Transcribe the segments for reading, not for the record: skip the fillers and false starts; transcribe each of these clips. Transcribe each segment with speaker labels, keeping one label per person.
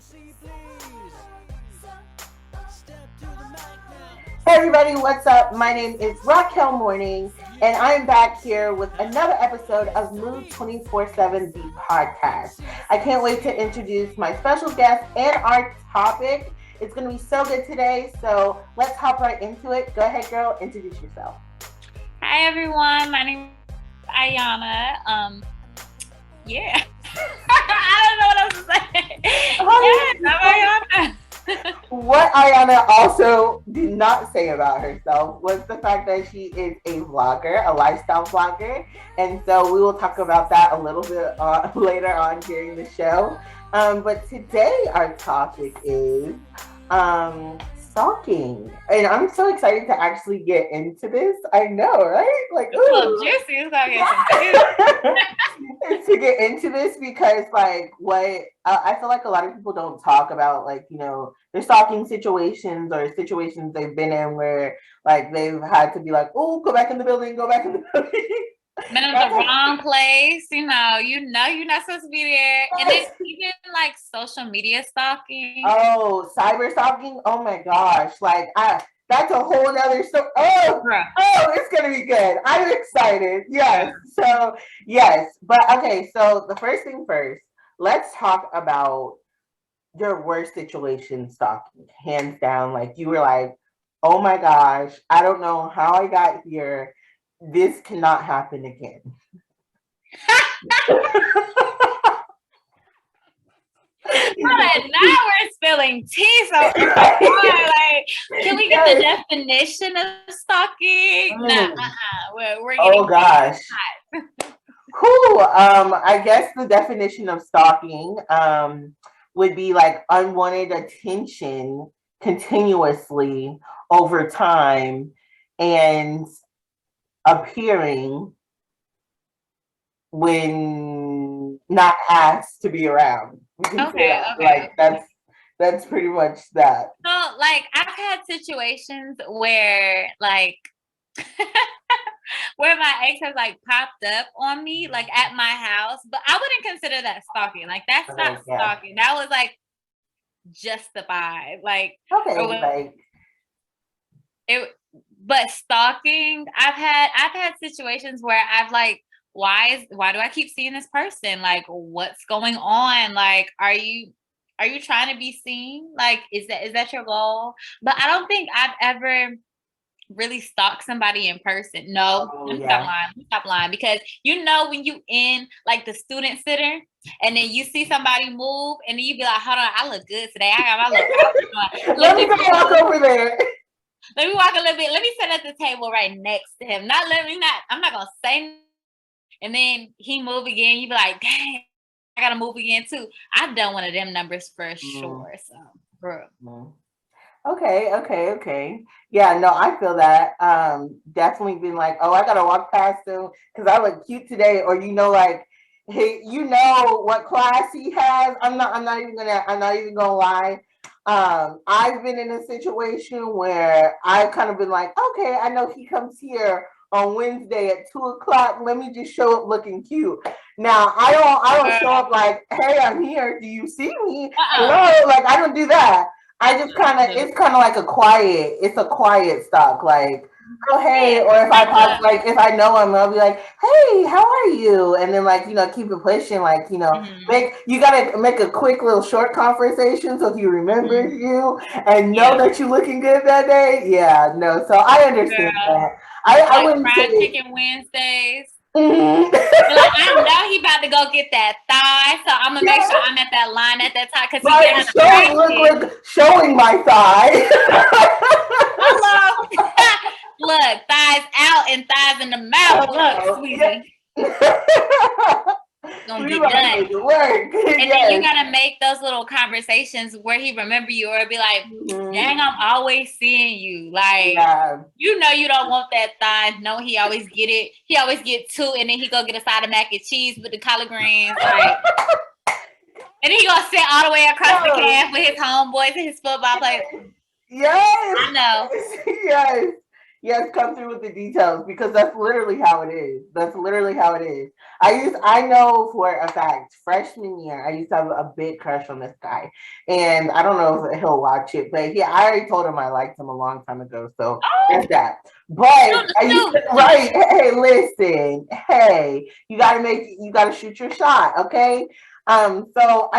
Speaker 1: MC, please. Step to the mic now.
Speaker 2: Hey everybody, what's up? My name is Raquel Morning, and I'm back here with another episode of Mood 24/7 the podcast. I can't wait to introduce my special guest and our topic. It's going to be so good today, so let's hop right into it. Go ahead, girl, introduce yourself.
Speaker 3: Hi everyone, my name is Ayana. Yeah. I don't know what else to say. Yes, I'm Ayana.
Speaker 2: What Ayana also did not say about herself was the fact that she is a vlogger, a lifestyle vlogger. And so we will talk about that a little bit later on during the show. But today our topic is stalking. And I'm so excited to actually get into this. I know, right? Like,
Speaker 3: It's a little juicy. It's gonna get some juice.
Speaker 2: to get into this because like what I feel like a lot of people don't talk about, like, you know, their stalking situations or situations they've been in where like they've had to be like, oh, go back in the building, go back in the building.
Speaker 3: Been in the wrong place, you know you're not supposed to be there. And then even like social media stalking.
Speaker 2: Oh, cyber stalking. Oh my gosh. Like that's a whole nother story. Oh, it's gonna be good. I'm excited. Yes. So yes. But okay, so the first thing first, let's talk about your worst situation stalking. Hands down. Like you were like, oh my gosh, I don't know how I got here. This cannot happen again.
Speaker 3: Now we're spilling tea. So like, can we get the definition of stalking? No, we're getting
Speaker 2: gosh. Cool. I guess the definition of stalking would be like unwanted attention continuously over time and appearing when not asked to be around.
Speaker 3: Okay.
Speaker 2: Like that's pretty much that.
Speaker 3: So like I've had situations where like where my ex has like popped up on me like at my house, but I wouldn't consider that stalking. Like that's not stalking. That was like justified. Like
Speaker 2: like
Speaker 3: it. But stalking, I've had situations where I've like, why do I keep seeing this person? Like, what's going on? Like, are you trying to be seen? Like, is that your goal? But I don't think I've ever really stalked somebody in person. No, stop lying. Because you know when you in like the student center and then you see somebody move and then you be like, hold on, I look good today. I got my look.
Speaker 2: Let me go walk over there.
Speaker 3: Let me walk a little bit. Let me sit at the table right next to him. I'm not gonna say. And then he move again. You be like, dang, I gotta move again too. I've done one of them numbers for sure. So, bro.
Speaker 2: Okay. Yeah, no, I feel that. Definitely been like, oh, I gotta walk past him because I look cute today, or you know, like, hey, you know what class he has. I'm not even gonna lie. I've been in a situation where I've kind of been like, okay, I know he comes here on Wednesday at 2:00. Let me just show up looking cute. Now I don't show up like, hey, I'm here. Do you see me? Hello, like I don't do that. I just it's kind of like a quiet stalk. Like, oh hey, or if I pop, like if I know him, I'll be like, hey, how are you? And then like, you know, keep it pushing. Like, you know, you gotta make a quick little short conversation so he remembers you and know that you're looking good that day. Yeah, no. So I understand that. I wouldn't
Speaker 3: fried
Speaker 2: say
Speaker 3: chicken Wednesdays. Like I know he about to go get that thigh, so I'm gonna make sure I'm at that line at that time because
Speaker 2: like showing my thigh.
Speaker 3: Hello, look, thighs out and thighs in the mouth. Look, sweetie. Gonna be done.
Speaker 2: Work.
Speaker 3: And then you gotta make those little conversations where he remember you or be like, dang, I'm always seeing you. Like, you know you don't want that thigh. No, he always get it. He always get two, and then he go get a side of mac and cheese with the collard greens. Like, and then he gonna sit all the way across the camp with his homeboys and his football players.
Speaker 2: Yes.
Speaker 3: I know.
Speaker 2: Yes. Yes, come through with the details because that's literally how it is. That's literally how it is. I know for a fact, freshman year, I used to have a big crush on this guy. And I don't know if he'll watch it, but I already told him I liked him a long time ago. So
Speaker 3: Oh,
Speaker 2: there's that. But
Speaker 3: shoot the
Speaker 2: I used
Speaker 3: shoot.
Speaker 2: to, right, hey, listen, hey, you gotta shoot your shot, okay? So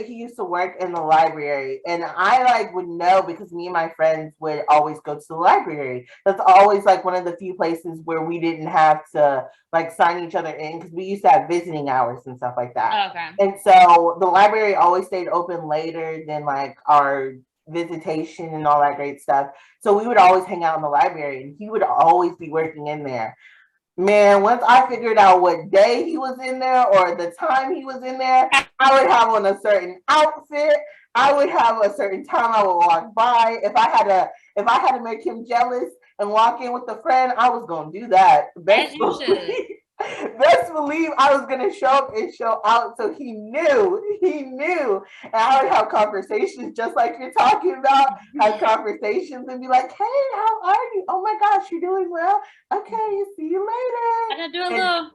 Speaker 2: he used to work in the library, and I like would know because me and my friends would always go to the library. That's always like one of the few places where we didn't have to like sign each other in because we used to have visiting hours and stuff like that.
Speaker 3: Okay.
Speaker 2: And so the library always stayed open later than like our visitation and all that great stuff. So we would always hang out in the library, and he would always be working in there. Man, once I figured out what day he was in there or the time he was in there, I would have on a certain outfit. I would have a certain time I would walk by. If I had to make him jealous and walk in with a friend, I was gonna do that.
Speaker 3: As you should.
Speaker 2: Best believe I was gonna show up and show out so he knew. He knew. And I would have conversations just like you're talking about, have conversations and be like, hey, how are you? Oh my gosh, you're doing well. Okay, see you
Speaker 3: I
Speaker 2: later.
Speaker 3: gotta do a little.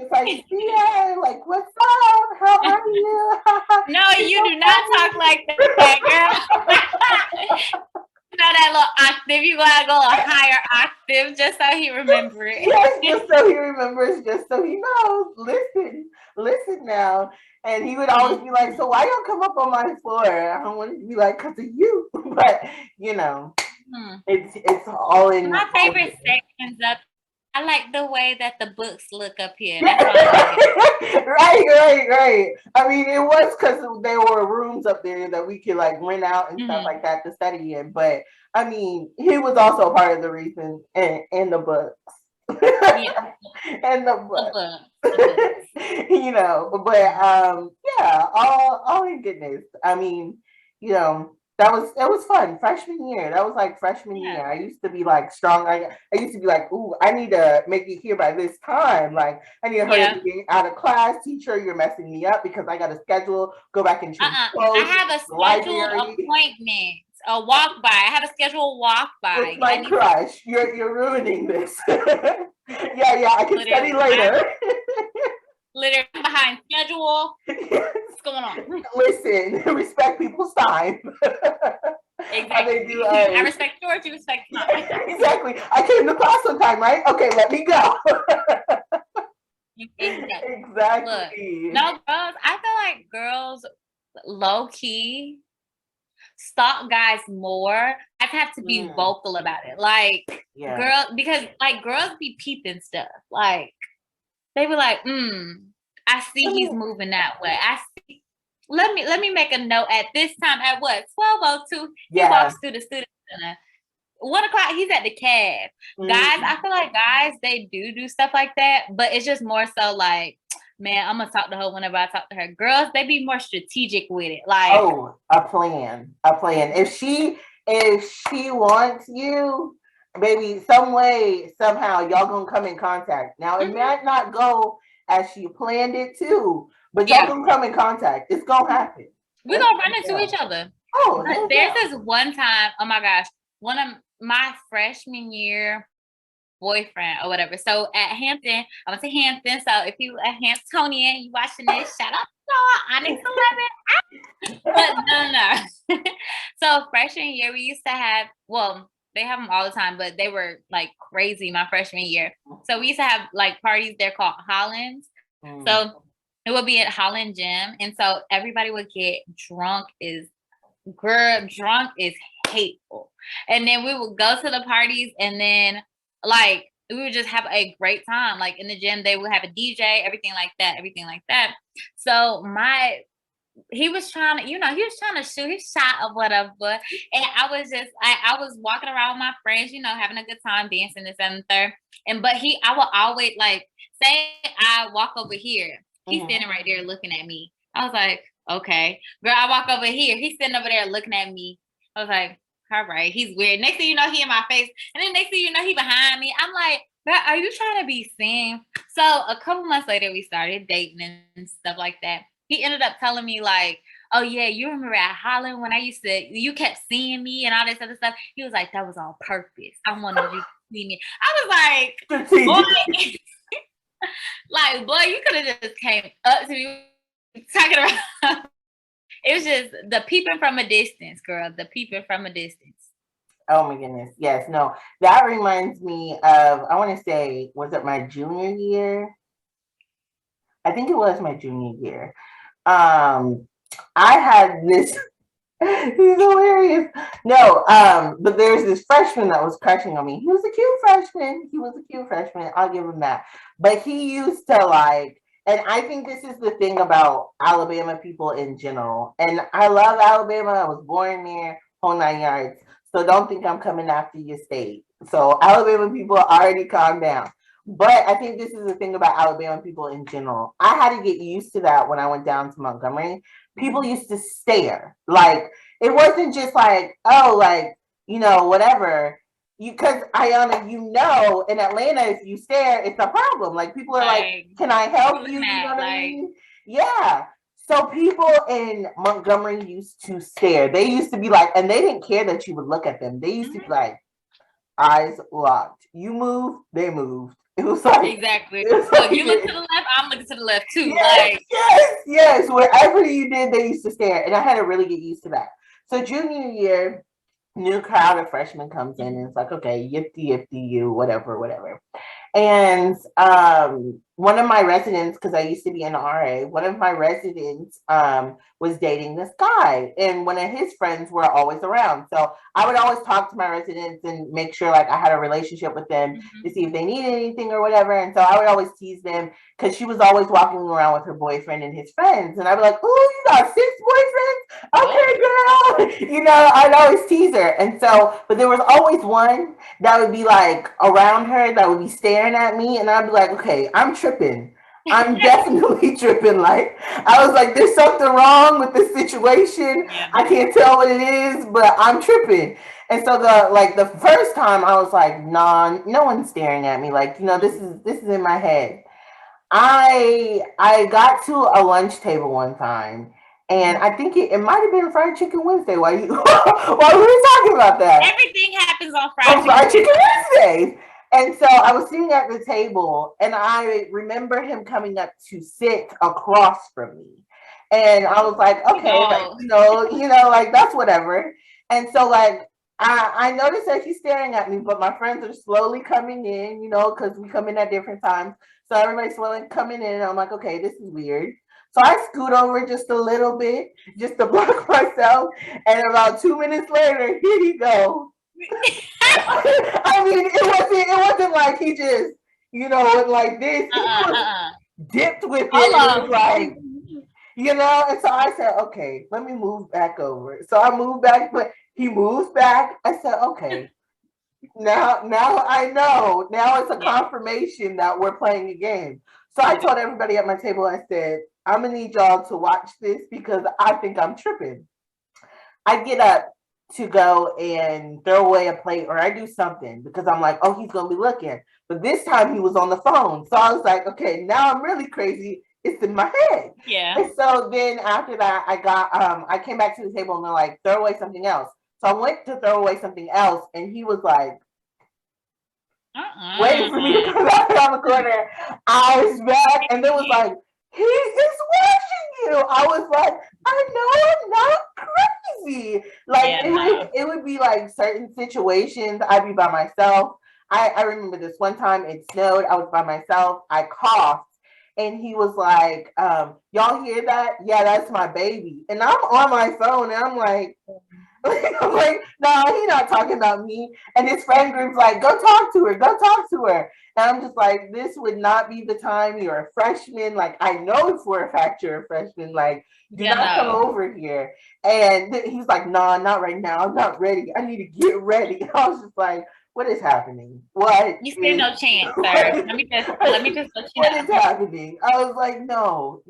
Speaker 2: It's like, yeah, like, what's up? How are you?
Speaker 3: No, you do not talk like that, girl. You know that little octave. You gotta go a higher octave just so he remember it.
Speaker 2: Yes, just so he remembers, just so he knows. Listen now. And he would always be like, so why y'all come up on my floor? I don't want to be like, because of you. But, you know, it's all in.
Speaker 3: My favorite sections up. I like the way that the books look up here.
Speaker 2: Yeah.
Speaker 3: That's all I like.
Speaker 2: Right. I mean, it was because there were rooms up there that we could like rent out and stuff like that to study in. But I mean, he was also part of the reason in the books.
Speaker 3: Yeah.
Speaker 2: And the books. You know, but yeah, all in goodness. I mean, you know, it was fun. Freshman year. That was like freshman year. I used to be like strong. I used to be like, ooh, I need to make it here by this time. Like I need to hurry up and get out of class. Teacher, you're messing me up because I got a schedule, go back and change clothes.
Speaker 3: I have a scheduled appointment. A walk by. I have a scheduled walk by.
Speaker 2: With my crush. You're ruining this. Yeah, I can study later.
Speaker 3: Literally behind schedule. What's going on?
Speaker 2: Listen, respect people's time.
Speaker 3: Exactly. I respect yours, you respect mine.
Speaker 2: Exactly. I came to class on time, right? Okay, let me go. Exactly.
Speaker 3: Look, no, girls, I feel like girls low key stalk guys more. I have to be vocal about it. Like girl, because like girls be peeping stuff. Like they be like, I see he's moving that way. I see. Let me make a note at this time at what? 12:02. He walks through the student center. 1 o'clock, he's at the cab. Guys, I feel like guys, they do stuff like that, but it's just more so like, man, I'm gonna talk to her whenever I talk to her. Girls, they be more strategic with it. Like,
Speaker 2: a plan. If she wants you, baby, some way, somehow, y'all gonna come in contact. Now, it might not go as she planned it to, but y'all gonna come in contact. It's gonna happen.
Speaker 3: We're gonna run into each other.
Speaker 2: Oh,
Speaker 3: there's this one time, oh my gosh, one of my freshman year boyfriend or whatever. So at Hampton, I went to Hampton. So if you a Hamptonian, you watching this, shout out to Onyx 11. But no. So freshman year, we used to have, well, they have them all the time, but they were like crazy my freshman year. So we used to have like parties, they're called Hollands. So it would be at Holland Gym. And so everybody would get drunk is hateful. And then we would go to the parties and then like we would just have a great time. Like in the gym, they would have a DJ, everything like that. So he was trying to shoot his shot or whatever. And I was walking around with my friends, having a good time dancing this and the third. But I would always like say I walk over here. He's standing right there looking at me. I was like, okay. Girl, I walk over here. He's sitting over there looking at me. I was like, all right, he's weird. Next thing you know, he in my face. And then next thing you know, he behind me. I'm like, girl, are you trying to be seen? So a couple months later, we started dating and stuff like that. He ended up telling me like, oh yeah, you remember at Holland when you kept seeing me and all this other stuff. He was like, that was on purpose. I wanted you to see me. I was like, boy, like, boy, you could have just came up to me talking about. It was just the peeping from a distance, girl. The peeping from a distance.
Speaker 2: Oh my goodness. Yes, no. That reminds me of, I want to say, was it my junior year? I think it was my junior year. I had this. He's hilarious. No, but there's this freshman that was crushing on me. He was a cute freshman. He was a cute freshman. I'll give him that. But he used to like, and I think this is the thing about Alabama people in general. And I love Alabama. I was born there, whole 9 yards. So don't think I'm coming after your state. So Alabama people already calm down. But I think this is the thing about Alabama people in general. I had to get used to that when I went down to Montgomery. People used to stare. Like, it wasn't just like, oh, like, whatever. Because Ayana, in Atlanta, if you stare, it's a problem. Like, people are like, can I help you? You know what I mean? Yeah. So people in Montgomery used to stare. They used to be like, and they didn't care that you would look at them. They used to be like, eyes locked. You move, they moved. It was like,
Speaker 3: exactly. Look, you look to the left, I'm looking to the left too.
Speaker 2: Yes,
Speaker 3: like
Speaker 2: yes. Wherever you did, they used to stare, and I had to really get used to that. So junior year, new crowd of freshmen comes in, and it's like, okay, yifty, you, whatever. And one of my residents, because I used to be an RA, one of my residents was dating this guy, and one of his friends were always around. So I would always talk to my residents and make sure like I had a relationship with them to see if they needed anything or whatever. And so I would always tease them because she was always walking around with her boyfriend and his friends. And I'd be like, oh, you got 6 boyfriends? Okay, girl. I'd always tease her. And so, but there was always one that would be like around her that would be staring at me. And I'd be like, okay, I'm tripping. I'm definitely tripping. Like, I was like, there's something wrong with this situation.
Speaker 3: Yeah.
Speaker 2: I can't tell what it is, but I'm tripping. And so the first time I was like, nah, no one's staring at me. Like, this is in my head. I got to a lunch table one time, and I think it might have been Fried Chicken Wednesday. While we were talking about that,
Speaker 3: everything happens on
Speaker 2: Fried Chicken Wednesday. And so I was sitting at the table, and I remember him coming up to sit across from me, and I was like, okay, like, like that's whatever. And so like I noticed that he's staring at me, but my friends are slowly coming in, because we come in at different times. So everybody's slowly coming in. And I'm like, okay, this is weird. So I scoot over just a little bit, just to block myself. And about 2 minutes later, here he go. I mean, it wasn't like he just, went like this. He was dipped with it. It was like, and so I said, okay, let me move back over. So I moved back, but he moves back. I said, okay, now I know. Now it's a confirmation that we're playing a game. So I told everybody at my table, I said, I'm gonna need y'all to watch this because I think I'm tripping. I get up to go and throw away a plate or I do something because I'm like, oh, he's gonna be looking. But this time he was on the phone. So I was like, okay, now I'm really crazy. It's in my head.
Speaker 3: Yeah.
Speaker 2: And so then after that, I came back to the table and they're like, throw away something else. So I went to throw away something else and he was like, waiting for me to come back around the corner. I was back and it was like, he is watching you. I was like, I know I'm not crazy. Like it would be like certain situations. I'd be by myself. I remember this one time it snowed. I was by myself. I coughed. And he was like, y'all hear that? Yeah, that's my baby. And I'm on my phone and I'm like, no, he's not talking about me. And his friend group's like, go talk to her. And I'm just like, this would not be the time. You're a freshman. Like, I know for a fact you're a freshman. Like, do not come over here. And he's like, nah, not right now. I'm not ready. I need to get ready. I was just like, what is happening? What?
Speaker 3: You stand no chance, sir. Let me just let you know.
Speaker 2: What is happening? I was like, no,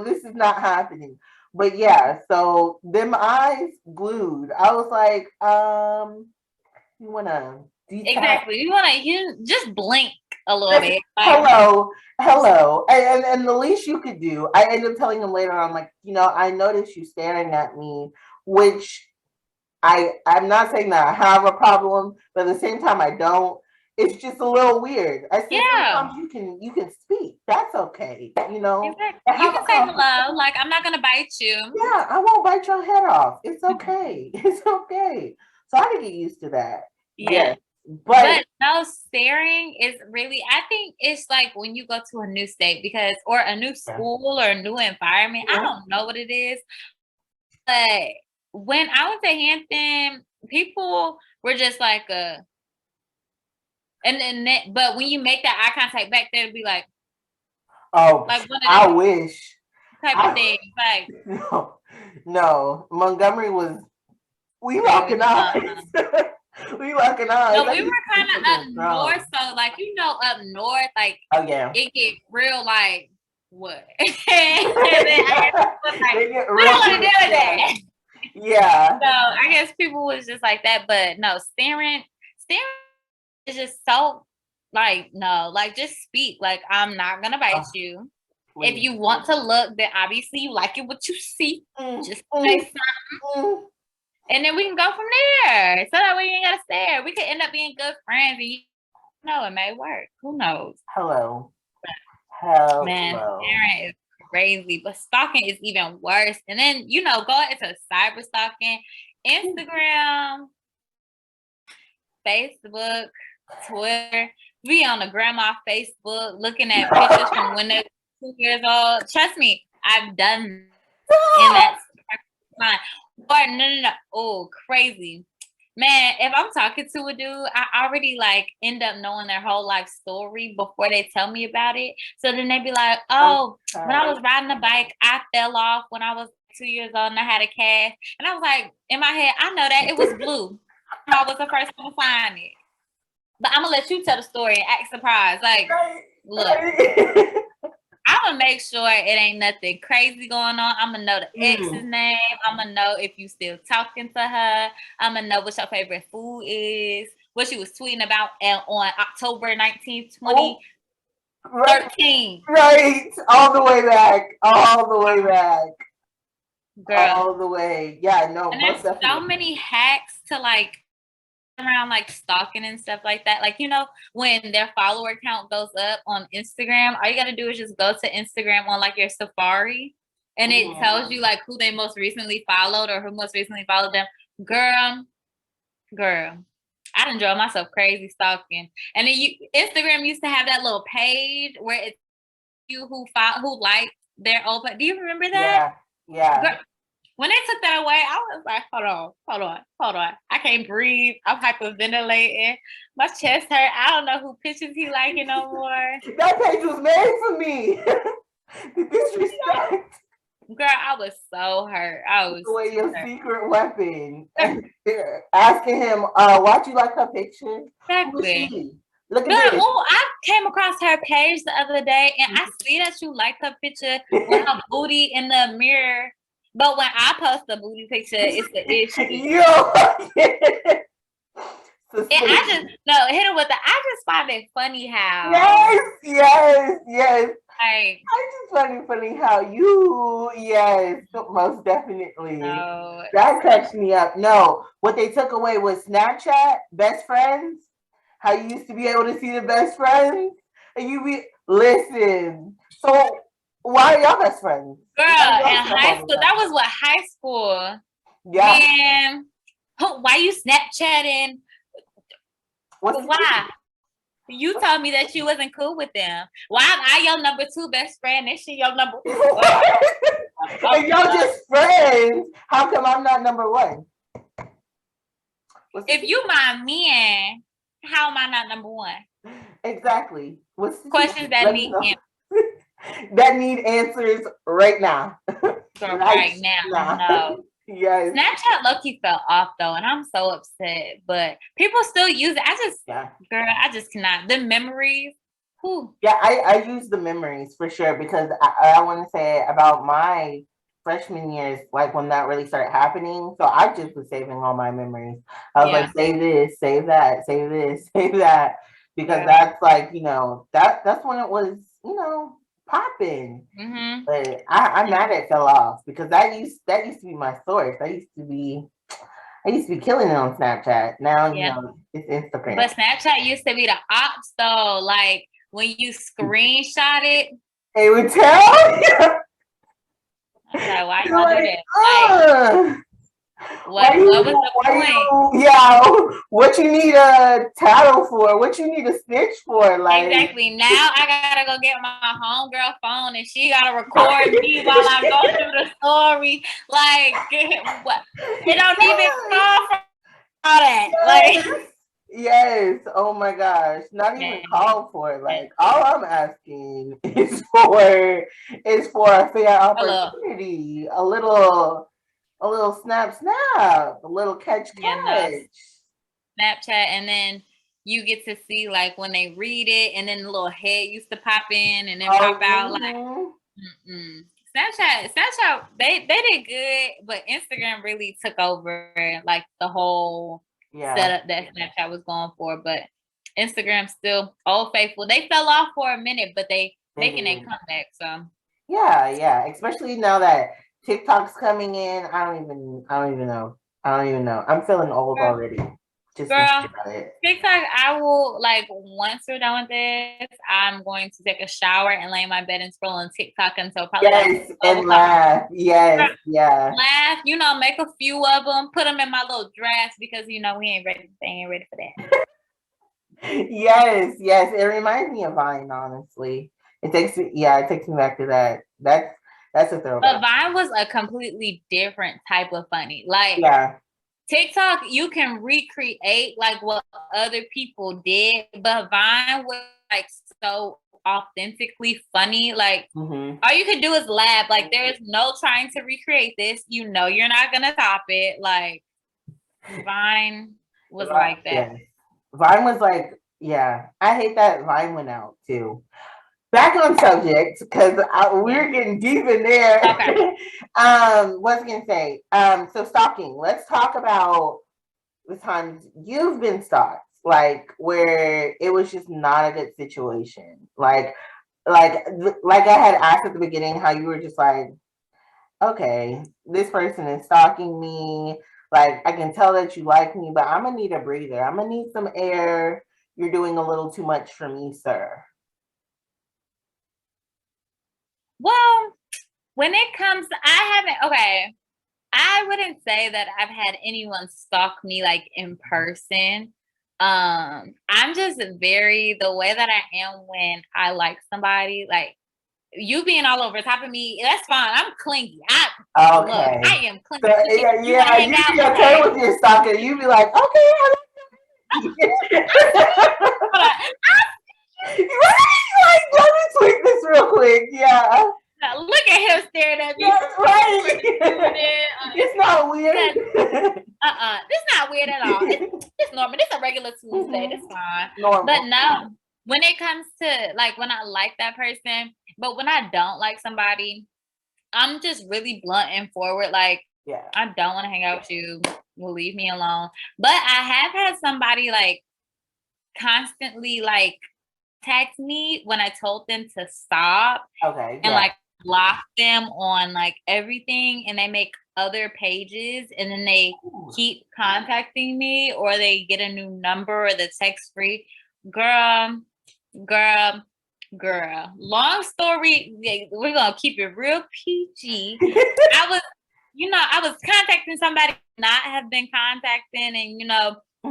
Speaker 2: this is not happening. But yeah, so them eyes glued. I was like, you wanna
Speaker 3: exactly. You just blink. a little bit. Like,
Speaker 2: hello. And the least you could do, I end up telling him later on, like, I noticed you staring at me, which I'm not saying that I have a problem, but at the same time I don't. It's just a little weird. I said
Speaker 3: yeah.
Speaker 2: sometimes you can speak. That's okay.
Speaker 3: Exactly.
Speaker 2: And
Speaker 3: You
Speaker 2: have
Speaker 3: can
Speaker 2: a
Speaker 3: say
Speaker 2: conversation.
Speaker 3: hello. Like, I'm not gonna bite you.
Speaker 2: Yeah, I won't bite your head off. It's okay. It's okay. So I can get used to that.
Speaker 3: Yeah.
Speaker 2: Yes. But
Speaker 3: But no, staring is really, I think it's like when you go to a new state or a new school or a new environment. I
Speaker 2: yeah.
Speaker 3: don't know what it is. But when I went to Hampton, people were just like but when you make that eye contact back there, it'd be like
Speaker 2: Oh,
Speaker 3: one of
Speaker 2: I
Speaker 3: them
Speaker 2: wish.
Speaker 3: type of things. Like,
Speaker 2: No. Montgomery was we
Speaker 3: really,
Speaker 2: locking eyes. We locking eyes.
Speaker 3: no, we were kind of up north, so like up north, like
Speaker 2: Oh yeah.
Speaker 3: it get real like what? And then I guess people was like,
Speaker 2: They get
Speaker 3: we don't want to
Speaker 2: real
Speaker 3: do that.
Speaker 2: Yeah.
Speaker 3: So I guess people was just like that, but no, staring is just so like no, like just speak. Like, I'm not gonna bite you.
Speaker 2: Please.
Speaker 3: If you want to look, then obviously you like it what you see. Just say something. And then we can go from there. So that way you ain't gotta stare. We could end up being good friends, and it may work. Who knows?
Speaker 2: Hello.
Speaker 3: Man, staring is crazy, but stalking is even worse. And then going into cyber stalking, Instagram, Facebook, Twitter. We on the grandma Facebook looking at pictures from when they're 2 years old. Trust me, I've done in that time. Or no. Oh, crazy. Man, if I'm talking to a dude, I already end up knowing their whole life story before they tell me about it. So then they be like, oh, when I was riding a bike, I fell off when I was 2 years old and I had a cast. And I was like, in my head, I know that it was blue. I was the first one to find it. But I'm gonna let you tell the story and act surprised. Like, look, I'm gonna make sure it ain't nothing crazy going on. I'm gonna know the ex's name. I'm gonna know if you still talking to her. I'm gonna know what your favorite food is. What she was tweeting about on October 19th, 2013.
Speaker 2: Right. All the way back.
Speaker 3: Girl.
Speaker 2: All the way. Yeah, no.
Speaker 3: And there's so many hacks to around stalking and stuff like that. When their follower count goes up on Instagram, all you gotta do is just go to Instagram on your Safari, and it tells you who they most recently followed or who most recently followed them. Girl, I done drove myself crazy stalking. And then Instagram used to have that little page where it's you who liked their old. Do you remember that?
Speaker 2: Yeah.
Speaker 3: Girl, when they took that away, I was like, hold on. I can't breathe. I'm hyperventilating. My chest hurt. I don't know who pictures he liking no more.
Speaker 2: That page was made for me. Disrespect.
Speaker 3: Girl, I was so hurt. I was
Speaker 2: away your secret weapon. Asking him, why'd you like her picture?
Speaker 3: Exactly.
Speaker 2: Look at this.
Speaker 3: Oh, I came across her page the other day, and I see that you like her picture with her booty in the mirror. But when I post a booty picture, it's the issue. And hit it with I just find it funny how.
Speaker 2: Yes. I just find it funny how most definitely.
Speaker 3: No.
Speaker 2: That cracks me up. No, what they took away was Snapchat, best friends. How you used to be able to see the best friends, and listen. So why are y'all best friends?
Speaker 3: Girl, in high school, that was what high school. Yeah. Man, why you Snapchatting? Why? You told me that you wasn't cool with them. Why am I your number 2 best friend? And she your number 1.
Speaker 2: If y'all just friends, how come I'm not number 1?
Speaker 3: If you my man, how am I not number 1?
Speaker 2: Exactly. What's the
Speaker 3: questions that need answers?
Speaker 2: That need answers right now.
Speaker 3: Right now. No.
Speaker 2: Yes.
Speaker 3: Snapchat low-key fell off though, and I'm so upset. But people still use it. Girl, I just cannot. The memories. Whew.
Speaker 2: Yeah, I use the memories for sure because I want to say about my freshman years, when that really started happening. So I just was saving all my memories. I was like, save this, save that, save this, save that. because that's like, that's when it was, popping.
Speaker 3: Mm-hmm.
Speaker 2: But I'm mad it fell off because that used to be my source. I used to be killing it on Snapchat. Now,
Speaker 3: Yeah.
Speaker 2: it's Instagram.
Speaker 3: But Snapchat used to be the ops though. Like when you screenshot it,
Speaker 2: They would tell you.
Speaker 3: I was like, why
Speaker 2: You're
Speaker 3: y'all do
Speaker 2: like,
Speaker 3: that? Like,
Speaker 2: ugh. Why
Speaker 3: what was the point?
Speaker 2: yeah, what you need a tattle for? What you need a snitch for? Like,
Speaker 3: Exactly. Now I gotta go get my homegirl phone and she gotta record me while I go through the story. Like, what? It don't even call for all that. Like,
Speaker 2: yes. Oh my gosh. Not even
Speaker 3: man.
Speaker 2: called for. Like, all I'm asking is for a fair opportunity. A little snap, a little catch.
Speaker 3: No, Snapchat, and then you get to see like when they read it, and then the little head used to pop in and then pop out. Like, Snapchat, they did good, but Instagram really took over like the whole setup that Snapchat was going for. But Instagram still old faithful. They fell off for a minute, but they making a comeback. So
Speaker 2: yeah. Especially now that TikTok's coming in. I don't even know. I'm feeling old already. Just
Speaker 3: girl,
Speaker 2: about it.
Speaker 3: TikTok, I will like once we're done with this, I'm going to take a shower and lay in my bed and scroll on TikTok until probably
Speaker 2: and laugh. Yes, yeah.
Speaker 3: Laugh, make a few of them, put them in my little drafts because we ain't ready. They ain't ready for that.
Speaker 2: Yes. It reminds me of Vine, honestly. It takes me back to that. That's a throwback.
Speaker 3: But Vine was a completely different type of funny. Like TikTok, you can recreate like what other people did, but Vine was like so authentically funny. Like all you can do is laugh. Like there is no trying to recreate this. You're not gonna top it. Like Vine was like that.
Speaker 2: Yeah. Vine was like, I hate that Vine went out too. Back on subject because we're getting deep in there.
Speaker 3: Okay.
Speaker 2: What's I gonna say? So stalking. Let's talk about the times you've been stalked, like where it was just not a good situation. Like I had asked at the beginning, how you were just like, okay, this person is stalking me. Like I can tell that you like me, but I'm gonna need a breather. I'm gonna need some air. You're doing a little too much for me, sir.
Speaker 3: Well, when it comes to, I wouldn't say that I've had anyone stalk me like in person. I'm just the way that I am when I like somebody, like you being all over top of me, that's fine. I'm clingy. I am clingy.
Speaker 2: So, you be okay with your stalker. You be like, okay, like, let me tweak this real quick. Yeah.
Speaker 3: Look at him staring at me.
Speaker 2: That's right. It's not weird.
Speaker 3: It's not weird at all. It's normal. It's a regular Tuesday. It's fine. Normal. But no, when it comes to like when I like that person, but when I don't like somebody, I'm just really blunt and forward. Like, I don't want to hang out with you. Will leave me alone. But I have had somebody like constantly like text me when I told them to stop.
Speaker 2: Okay.
Speaker 3: And like block them on like everything, and they make other pages, and then they keep contacting me, or they get a new number, or the text free. Girl. Long story. We're gonna keep it real PG. I was contacting somebody not have been contacting, and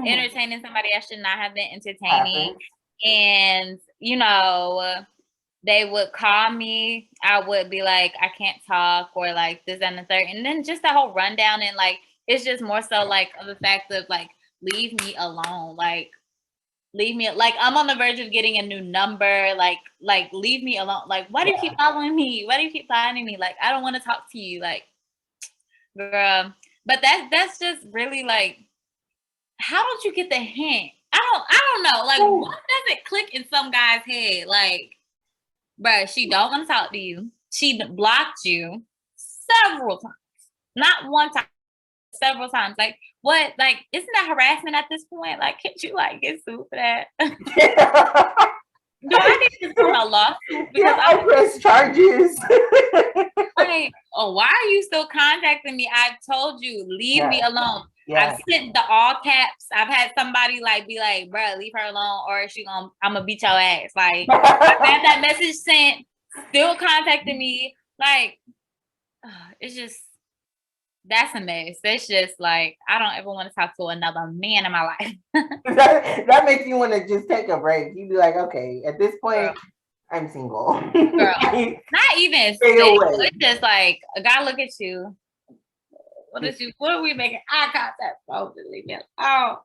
Speaker 3: entertaining somebody I should not have been entertaining. And they would call me. I would be like, I can't talk, or like this, that, and the third. And then just the whole rundown, and like it's just more so like of the fact of like, leave me alone. Like leave me, like I'm on the verge of getting a new number. Like leave me alone. Like, why do you keep following me? Why do you keep finding me? Like, I don't want to talk to you. Like, girl. But that's just really like, how don't you get the hint? I don't know. Like, what does it click in some guy's head? Like, bruh, she don't want to talk to you. She blocked you several times. Not one time. several times. Like, what? Like, isn't that harassment at this point? Like, can't you like get sued for that? Do I need to put a lawsuit because
Speaker 2: I press charges?
Speaker 3: like, oh, why are you still contacting me? I've told you, leave me alone.
Speaker 2: Yeah.
Speaker 3: I've sent the all caps. I've had somebody like be like, bruh, leave her alone, or I'm gonna beat your ass. Like, I've had that message sent, still contacting me. Like, it's just, that's a mess. That's just like, I don't ever want to talk to another man in my life.
Speaker 2: that makes you want to just take a break. You'd be like, okay, at this point, I'm single.
Speaker 3: Girl, not even single. It's just like, a guy look at you. What are we making eye contact for? Oh,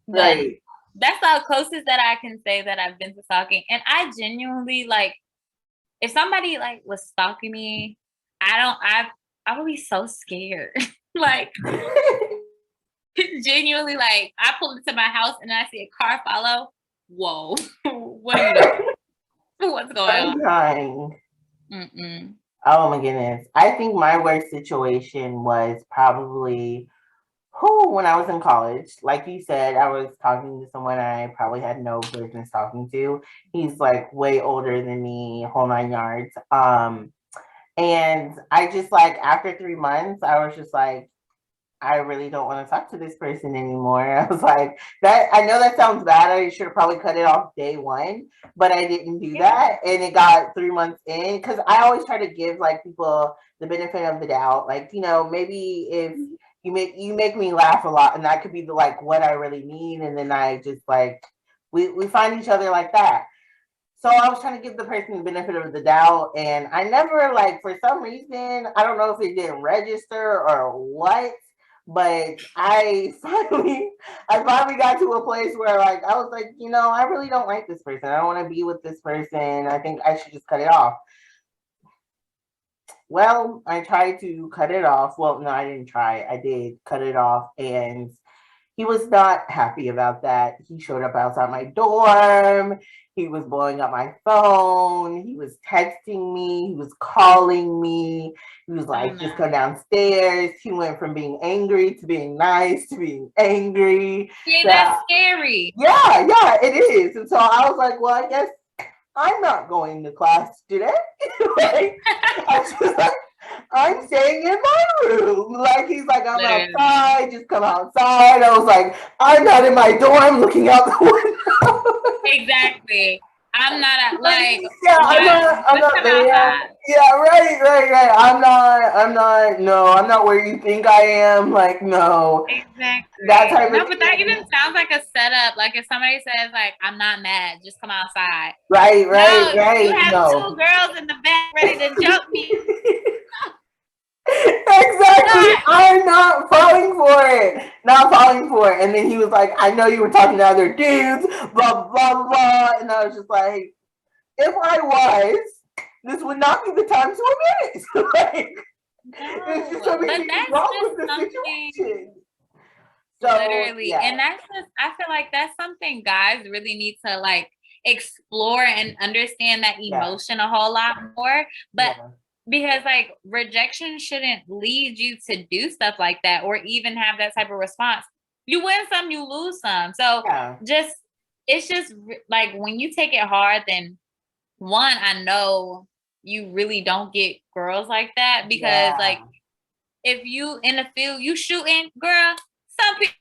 Speaker 3: right. That's the closest that I can say that I've been to stalking. And I genuinely like, if somebody like was stalking me, I would be so scared. Like, genuinely, like, I pull into my house and I see a car follow. Whoa, what are you doing? What's going on? Mm-mm.
Speaker 2: Oh my goodness. I think my worst situation was probably when I was in college. Like you said, I was talking to someone I probably had no business talking to. He's like way older than me, whole 9 yards. And I just like, after 3 months, I was just like, I really don't want to talk to this person anymore. I was like, that, I know that sounds bad. I should have probably cut it off day one, but I didn't do that. And it got 3 months in, because I always try to give like people the benefit of the doubt. Like, you know, maybe if you make me laugh a lot, and that could be the, like, what I really need. And then I just like, we find each other like that. So I was trying to give the person the benefit of the doubt, and I never, like, for some reason, I don't know if it didn't register or what, but I finally got to a place where, like, I was like, you know, I really don't like this person. I don't want to be with this person. I think I should just cut it off. Well, I tried to cut it off. Well, no, I didn't try. I did cut it off, and he was not happy about that. He showed up outside my dorm. He was blowing up my phone. He was texting me. He was calling me. He was like, just come downstairs. He went from being angry to being nice to being angry.
Speaker 3: Yeah, that's scary.
Speaker 2: Yeah, it is. And so I was like, well, I guess I'm not going to class today. Like, I was like, I'm staying in my room. Like, he's like, I'm outside, just come outside. I was like, I'm not in my dorm looking out the window.
Speaker 3: Exactly. I'm not like,
Speaker 2: I'm not there. Yeah, right. I'm not where you think I am. Like, no.
Speaker 3: Exactly.
Speaker 2: That type of
Speaker 3: but that even sounds like a setup. Like, if somebody says, like, I'm not mad, just come outside.
Speaker 2: Right.
Speaker 3: You have 2 girls in the back ready to jump me.
Speaker 2: Exactly. I'm not falling for it. And then he was like, I know you were talking to other dudes, blah, blah, blah. And I was just like, if I was, this would not be the time to admit it. Like, it's just something wrong with the situation.
Speaker 3: So, literally. Yeah. And that's just, I feel like that's something guys really need to like explore and understand that emotion a whole lot more. But because like rejection shouldn't lead you to do stuff like that or even have that type of response. You win some, you lose some. So it's just like when you take it hard, then one, I know you really don't get girls like that because like if you in the field, you shooting, girl, some people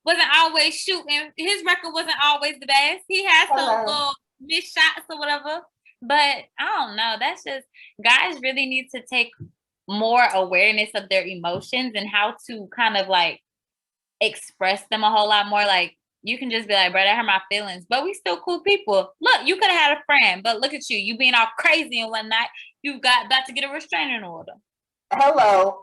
Speaker 3: wasn't always shooting. His record wasn't always the best. He had some little missed shots or whatever. But I don't know. That's just, guys really need to take more awareness of their emotions and how to kind of like express them a whole lot more. Like, you can just be like, bro, that hurt my feelings, but we still cool people. Look, you could have had a friend, but look at you being all crazy and whatnot. You got about to get a restraining order.
Speaker 2: Hello.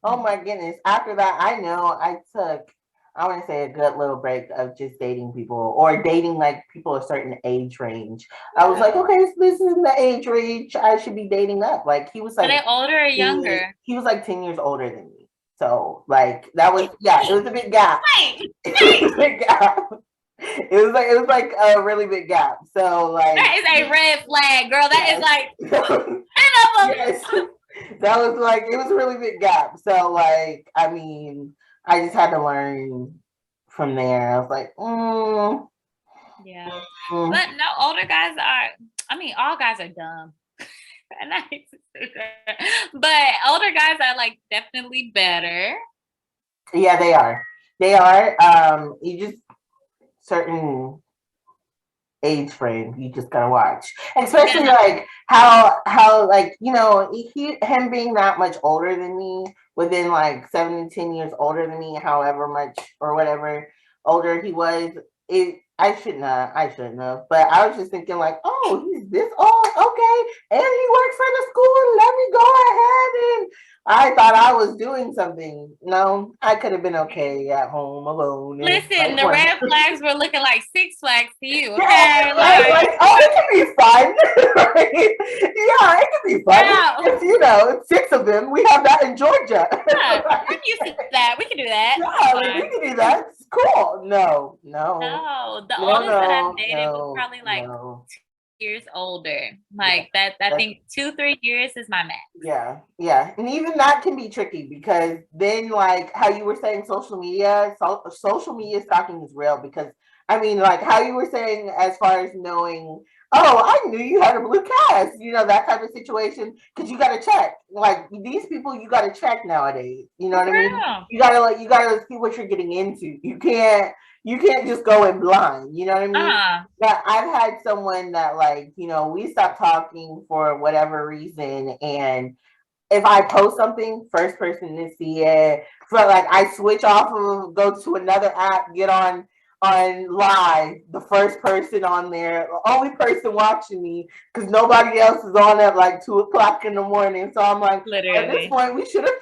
Speaker 2: Oh my goodness. After that, I know I took, I want to say, a good little break of just dating people or dating like people a certain age range. I was like, okay, so this is the age range I should be dating up. Like, he was like,
Speaker 3: are they older or younger?
Speaker 2: He was like 10 years older than me. So like that was, it was a big gap. It was a big gap. It was like a really big gap. So like,
Speaker 3: that is a red flag, girl. That is like
Speaker 2: yes. That was like, it was a really big gap. So like, I mean, I just had to learn from there. I was like,
Speaker 3: Yeah.
Speaker 2: mm.
Speaker 3: But no, older guys are, I mean, all guys are dumb. And I hate to say that. But older guys are like definitely better.
Speaker 2: Yeah, they are. They are. You just certain age frame you just gotta watch, and
Speaker 3: Yeah,
Speaker 2: especially
Speaker 3: no,
Speaker 2: like how like, you know, him being that much older than me, within like 7 to 10 years older than me, however much or whatever older he was. I shouldn't have, but I was just thinking like, oh, he's this old, okay, and he works for the school, let me go ahead. And I thought I was doing something. No, I could have been okay at home alone and
Speaker 3: listen,
Speaker 2: like
Speaker 3: the
Speaker 2: whatever.
Speaker 3: red flags were looking like Six Flags to you,
Speaker 2: Yeah,
Speaker 3: okay?
Speaker 2: right.
Speaker 3: Like,
Speaker 2: Like, oh, it can be fun. Right? Yeah, it can be fun.
Speaker 3: no,
Speaker 2: It's, you know, it's 6 of them. We have that in Georgia.
Speaker 3: yeah, I'm
Speaker 2: Like,
Speaker 3: used to that. We can do that. That's
Speaker 2: yeah, like we
Speaker 3: fine.
Speaker 2: can do that. It's cool. No, no,
Speaker 3: No, the
Speaker 2: no,
Speaker 3: oldest that I've
Speaker 2: no,
Speaker 3: dated was
Speaker 2: no,
Speaker 3: probably like
Speaker 2: no.
Speaker 3: 2 years older.
Speaker 2: Yeah,
Speaker 3: Like that, I
Speaker 2: that's
Speaker 3: think 2, 3 years is my max.
Speaker 2: yeah, yeah, and even that can be tricky because then, like how you were saying, social media stalking is real because I mean, like how you were saying, as far as knowing, oh, I knew you had a blue cast, you know, that type of situation, because you got to check, like these people, you got to check nowadays. You know
Speaker 3: For
Speaker 2: what I mean?
Speaker 3: real.
Speaker 2: You gotta see what you're getting into. You can't just go in blind. You know what I mean?
Speaker 3: Uh,
Speaker 2: But I've had someone that, like, you know, we stopped talking for whatever reason, and if I post something, first person to see it. So like I switch off of, go to another app, get on live, the first person on there, the only person watching me, because nobody else is on at like 2 o'clock in the morning. So I'm like, at this
Speaker 3: literally.
Speaker 2: point, we should have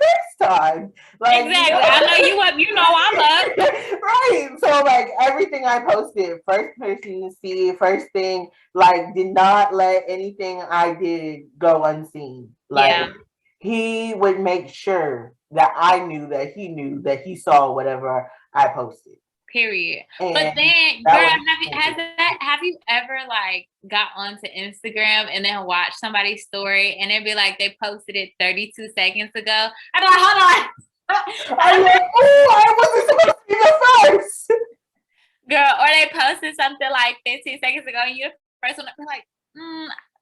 Speaker 2: FaceTime. Like, you
Speaker 3: Exactly. I know you up. You know I'm up.
Speaker 2: know? Right. So like everything I posted, first person to see, first thing, like did not let anything I did go unseen. Like
Speaker 3: Yeah.
Speaker 2: he would make sure that I knew that he saw whatever I posted.
Speaker 3: Period. But
Speaker 2: And
Speaker 3: then,
Speaker 2: that
Speaker 3: girl,
Speaker 2: was
Speaker 3: have you ever like got onto Instagram and then watched somebody's story and it'd be like they posted it 32 seconds ago? I'd be like, hold on.
Speaker 2: I'm like, oh, I wasn't supposed to be the first.
Speaker 3: Girl, or they posted something like 15 seconds ago and you're the first one to be like,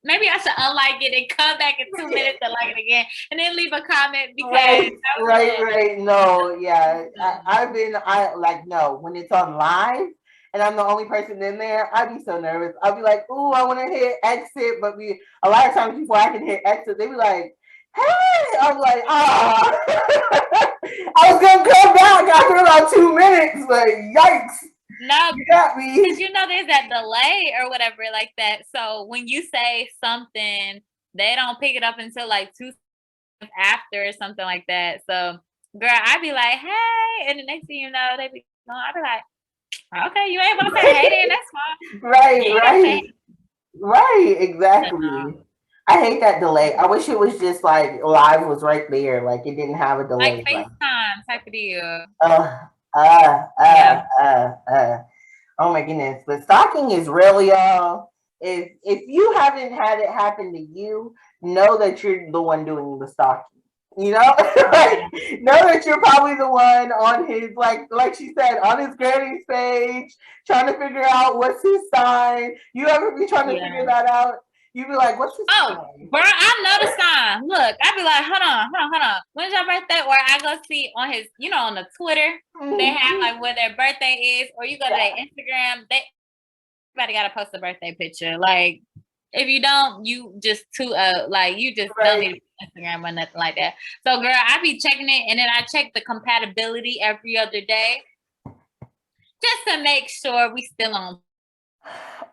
Speaker 3: maybe I should unlike it and come back in 2 minutes and like it again and then leave a comment because
Speaker 2: Right,
Speaker 3: that was a
Speaker 2: right,
Speaker 3: little
Speaker 2: right. No, yeah.
Speaker 3: mm,
Speaker 2: I like, no, when it's on live and I'm the only person in there, I'd be so nervous. I'll be like, ooh, I want to hit exit, but a lot of times before I can hit exit, they be like, hey, I'm like, ah. I was gonna come back after about 2 minutes, but yikes,
Speaker 3: no,
Speaker 2: you got
Speaker 3: because
Speaker 2: me.
Speaker 3: you know there's that delay or whatever like that. So when you say something, they don't pick it up until like 2 seconds after or something like that. So girl, I'd be like, hey, and the next thing you know, they be no, I'd be like, okay, you ain't want to say hey then, that's fine.
Speaker 2: Right,
Speaker 3: You ain't gotta say
Speaker 2: right, right,
Speaker 3: hey.
Speaker 2: exactly. I hate that delay. I wish it was just like live was right there, like it didn't have a
Speaker 3: Like
Speaker 2: delay. Like,
Speaker 3: FaceTime type of deal.
Speaker 2: uh, uh, uh,
Speaker 3: Yeah.
Speaker 2: uh, uh. Oh my goodness. But stalking is real, y'all. If you haven't had it happen to you, know that you're the one doing the stalking. You know, like,
Speaker 3: Yeah.
Speaker 2: know that you're probably the one on his, like she said, on his granny's page, trying to figure out what's his sign. You ever be trying to figure
Speaker 3: Yeah.
Speaker 2: that out? You be like, what's his
Speaker 3: Oh,
Speaker 2: sign?
Speaker 3: girl, I know the sign. Look, I'd be like, hold on. When's your birthday? Or I go see on his, on the Twitter, they have
Speaker 2: Mhm.
Speaker 3: like where their birthday is, or you go to
Speaker 2: Yeah,
Speaker 3: their Instagram, everybody gotta post a birthday picture. Like, if you don't, you just you just don't
Speaker 2: right.
Speaker 3: need Instagram or nothing like that. So girl, I be checking it and then I check the compatibility every other day just to make sure we still on.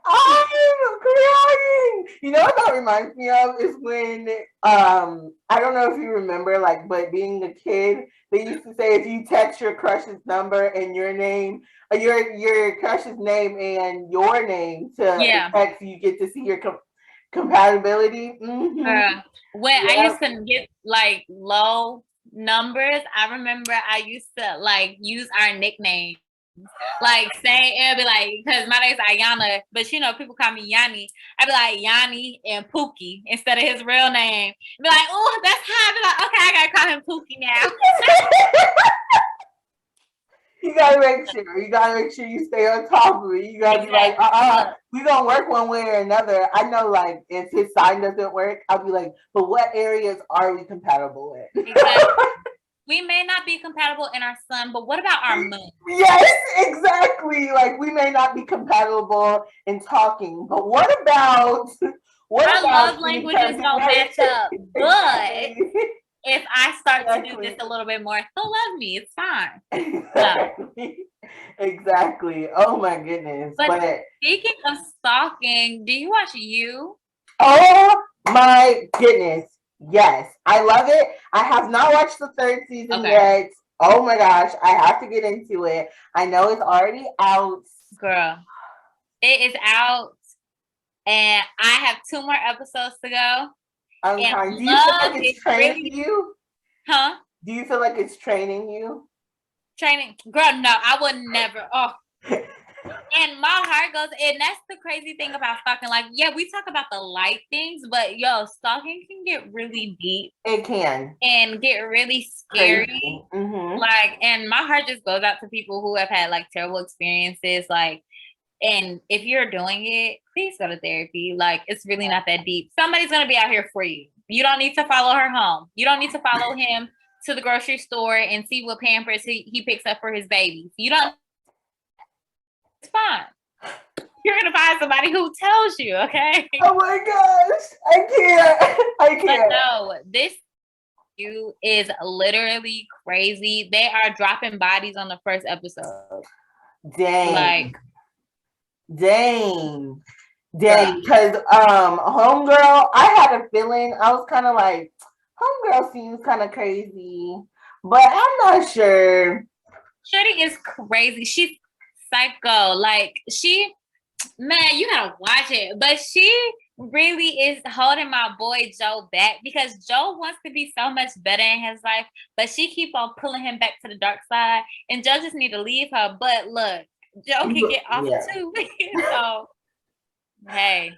Speaker 2: I'm crying. You know what that reminds me of is when I don't know if you remember, like, but being a kid, they used to say if you text your crush's number and your name, your crush's name and your name to
Speaker 3: Yeah.
Speaker 2: text, you get to see your compatibility. Mm-hmm.
Speaker 3: When I
Speaker 2: Yep.
Speaker 3: used to get like low numbers, I remember I used to like use our nickname. Like saying it'll be like, because my name's Ayana, but you know people call me Yanni. I'd be like Yanni and Pookie instead of his real name. Be like, oh, that's how. I'd be like, okay, I gotta call him Pookie now.
Speaker 2: You gotta make sure. You gotta make sure you stay on top of it. You gotta be like, we gonna work one way or another. I know, like, if his sign doesn't work, I'll be like, but what areas are we compatible in?
Speaker 3: Exactly. We may not be compatible in our sun, but what about our moon?
Speaker 2: Yes, exactly. Like, we may not be compatible in talking, but what about
Speaker 3: our love languages don't match up? But if I start to do this a little bit more, he'll love me. It's fine.
Speaker 2: Exactly. Exactly. Oh my goodness.
Speaker 3: But speaking of stalking, do you watch You?
Speaker 2: Oh my goodness. Yes, I love it. I have not watched the third season yet. Oh my gosh, I have to get into it. I know it's already out.
Speaker 3: Girl, it is out. And I have 2 more episodes to go.
Speaker 2: Do you feel like it's training you?
Speaker 3: Huh?
Speaker 2: Do you feel like it's training you?
Speaker 3: Training? Girl, no, I would never. Oh. And my heart goes, and that's the crazy thing about stalking. Like, yeah, we talk about the light things, but yo, stalking can get really deep.
Speaker 2: It can.
Speaker 3: And get really scary.
Speaker 2: Mm-hmm.
Speaker 3: Like, and my heart just goes out to people who have had like terrible experiences. Like, and if you're doing it, please go to therapy. Like, it's really not that deep. Somebody's going to be out here for you. You don't need to follow her home. You don't need to follow him to the grocery store and see what Pampers he picks up for his babies. You don't. It's fine. You're going to find somebody who tells you, okay?
Speaker 2: Oh my gosh. I can't.
Speaker 3: But no, this You is literally crazy. They are dropping bodies on the first episode.
Speaker 2: Dang. Because homegirl, I had a feeling. I was kind of like, homegirl seems kind of crazy, but I'm not sure.
Speaker 3: Shorty is crazy. She's psycho. Like, man, you gotta watch it. But she really is holding my boy Joe back because Joe wants to be so much better in his life, but she keep on pulling him back to the dark side, and Joe just need to leave her. But look, Joe can get off too. So hey,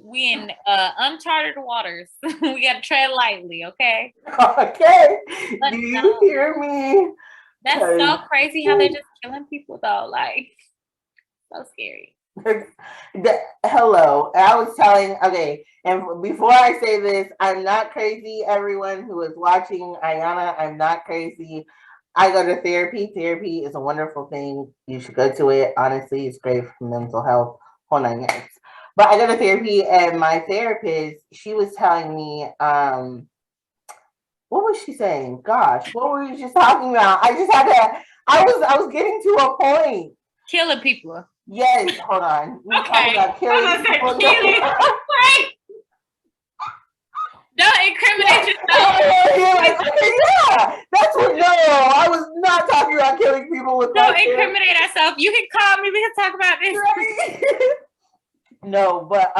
Speaker 3: we in uncharted waters. We gotta tread lightly, okay?
Speaker 2: Okay. Do you hear me?
Speaker 3: That's so crazy how they're just killing people though. Like, so scary.
Speaker 2: Hello. I was telling, and before I say this, I'm not crazy, everyone who is watching Ayana. I'm not crazy. I go to therapy. Therapy is a wonderful thing. You should go to it. Honestly, it's great for mental health. Whole 9 yards. But I go to therapy, and my therapist, she was telling me, what was she saying? Gosh, what were you just talking about? I just had to. I was getting to a point.
Speaker 3: Killing people.
Speaker 2: Yes, hold on.
Speaker 3: We talking about killing people. Wait. Don't incriminate yourself.
Speaker 2: Yeah, that's what. No, I was not talking about killing people with.
Speaker 3: Don't incriminate ourselves. You can call me. We can talk about this.
Speaker 2: Right? No, but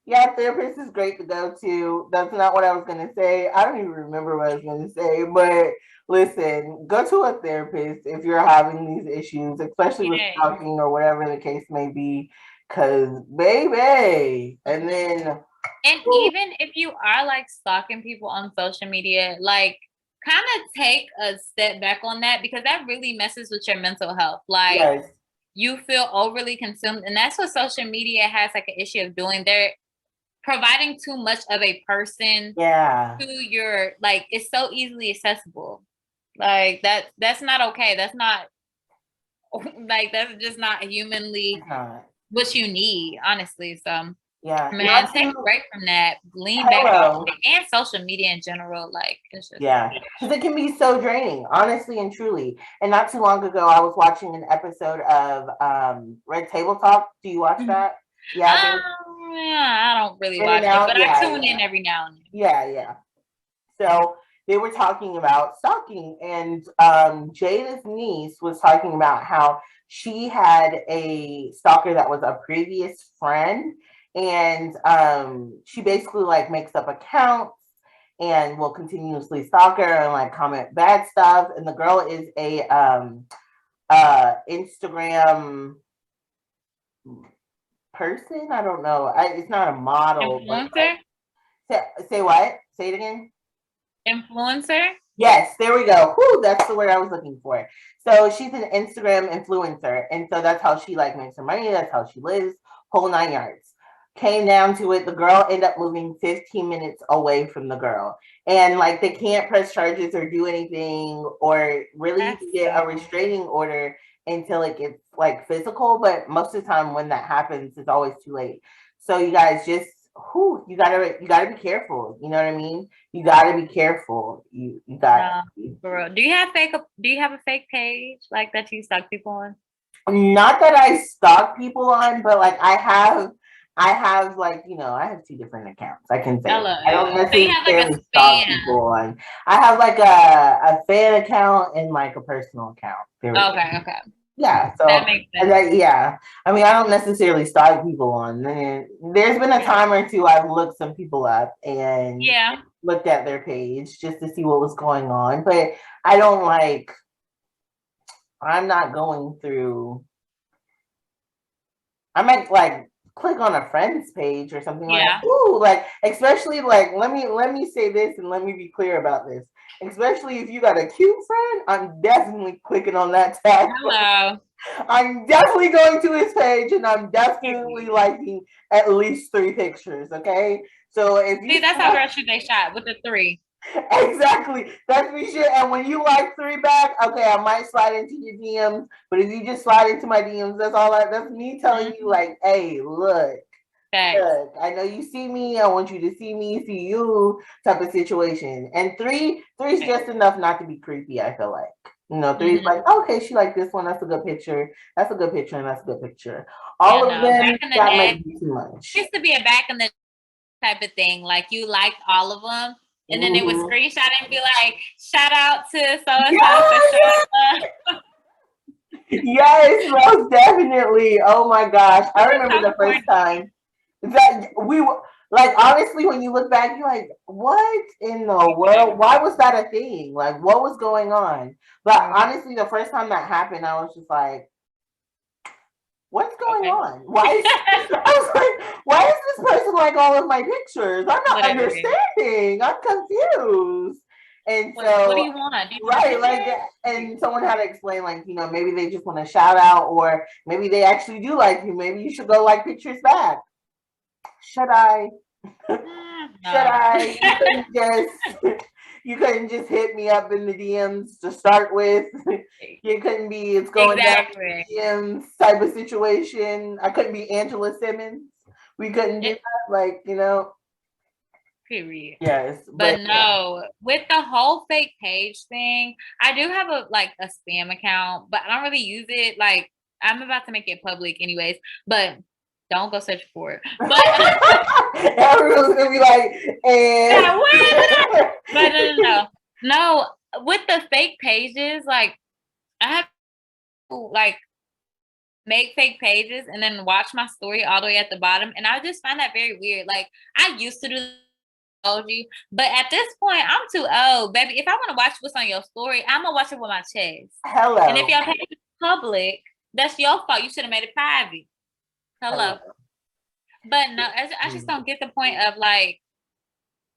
Speaker 2: yeah, therapist is great to go to. That's not what I was gonna say. I don't even remember what I was gonna say, but listen, go to a therapist if you're having these issues, especially with stalking or whatever the case may be. Cause baby, and then
Speaker 3: even if you are like stalking people on social media, like kind of take a step back on that because that really messes with your mental health. Like you feel overly consumed, and that's what social media has like an issue of doing. They're providing too much of a person to your, like, it's so easily accessible. Like that's not okay. That's not like, that's just not humanly what you need, honestly. So man, take a break from that. Lean back on it. And social media in general, like it's just
Speaker 2: because it can be so draining, honestly and truly. And not too long ago, I was watching an episode of Red Table Talk. Do you watch that?
Speaker 3: Yeah, I don't really watch it, but I tune in every now and then.
Speaker 2: Yeah. So they were talking about stalking, and Jada's niece was talking about how she had a stalker that was a previous friend, and she basically like makes up accounts and will continuously stalk her and like comment bad stuff. And the girl is a Instagram person. I don't know. It's not a model, but
Speaker 3: Influencer?
Speaker 2: say what? Say it again.
Speaker 3: Influencer?
Speaker 2: Yes, there we go. Whew, that's the word I was looking for. So she's an Instagram influencer, and so that's how she like makes her money. That's how she lives. Whole 9 yards. Came down to it, the girl ended up moving 15 minutes away from the girl, and like they can't press charges or do anything, or really
Speaker 3: That's
Speaker 2: get a
Speaker 3: so
Speaker 2: restraining order until it gets like physical. But most of the time, when that happens, it's always too late. So you guys just, who you gotta be careful. You know what I mean? You gotta be careful. You got
Speaker 3: no, for real. Do you have a fake page like that you stalk people on?
Speaker 2: not that I stalk people on, but like I have like, I have two different accounts. I can say
Speaker 3: Hello.
Speaker 2: I don't
Speaker 3: So you have like a
Speaker 2: necessarily stalk
Speaker 3: spam.
Speaker 2: people on. I have like a fan account and like a personal account. There we go.
Speaker 3: Okay.
Speaker 2: Yeah, so
Speaker 3: That makes sense.
Speaker 2: yeah. I mean, I don't necessarily stalk people on. There's been a time or two I've looked some people up and
Speaker 3: Yeah.
Speaker 2: looked at their page just to see what was going on, but I don't like. I'm not going through. I might like click on a friend's page or something like,
Speaker 3: Yeah.
Speaker 2: ooh, like especially like let me say this and let me be clear about this. Especially if you got a cute friend, I'm definitely clicking on that tag.
Speaker 3: Hello.
Speaker 2: I'm definitely going to his page and I'm definitely liking at least 3 pictures. Okay. So if you
Speaker 3: See, that's how girls shoot they shot with the 3.
Speaker 2: exactly. That's me shit. And when you like 3 back, okay, I might slide into your DMs. But if you just slide into my DMs, that's me telling you, like, hey, look,
Speaker 3: Thanks.
Speaker 2: I know you see me. I want you to see you type of situation. And three's just enough not to be creepy, I feel like. Three's like, okay, she like this one. That's a good picture. That's a good picture, and that's a good picture. All of them,
Speaker 3: Back in the
Speaker 2: that
Speaker 3: day,
Speaker 2: might be too much.
Speaker 3: used to be a back in the type of thing. Like you liked all of them, and then they would screenshot and be like, "Shout out to so and so."
Speaker 2: Yes, most definitely. Oh my gosh. I remember the first time that we were like, honestly, when you look back, you're like, what in the world? Why was that a thing? Like, what was going on? But honestly, the first time that happened, I was just like, what's going on? I was like, why is this person like all of my pictures? I'm not understanding. I'm confused. And so,
Speaker 3: what do you want?
Speaker 2: right, like, and someone had to explain, like, maybe they just want to shout out, or maybe they actually do like you. Maybe you should go like pictures back. Should I? Should I? You couldn't just hit me up in the DMs to start with. You couldn't be it's going down the DMs type of situation. I couldn't be Angela Simmons. We couldn't do that, like,
Speaker 3: Period.
Speaker 2: Yes,
Speaker 3: but no, with the whole fake page thing, I do have a spam account, but I don't really use it. Like I'm about to make it public anyways, but don't go search for it. But
Speaker 2: everyone's gonna be like, and
Speaker 3: but no. With the fake pages, like I have to like make fake pages and then watch my story all the way at the bottom, and I just find that very weird. Like I used to do you, but at this point, I'm too old, baby. If I want to watch what's on your story, I'm gonna watch it with my chest.
Speaker 2: Hello.
Speaker 3: And if your page is public, that's your fault. You should have made it private. Hello. But no, I just don't get the point of like,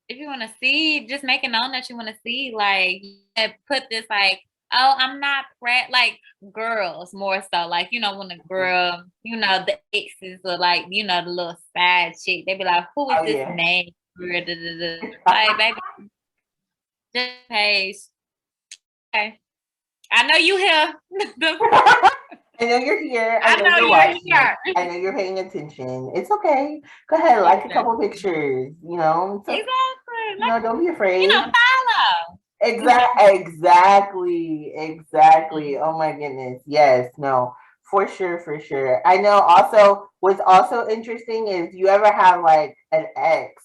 Speaker 3: if you want to see, just make it known that you want to see. Like, put this like, oh, I'm not like girls more so. Like, when a girl, the exes or like, the little side chick, they be like, who is this name? Like, baby, just page. Okay. I know you here.
Speaker 2: I know you're here.
Speaker 3: I know you're here.
Speaker 2: I know you're paying attention. It's okay. Go ahead, like a couple pictures.
Speaker 3: Exactly.
Speaker 2: Don't be afraid.
Speaker 3: Follow.
Speaker 2: Exactly. Oh my goodness. Yes. No. For sure. I know. Also, what's also interesting is you ever have like an ex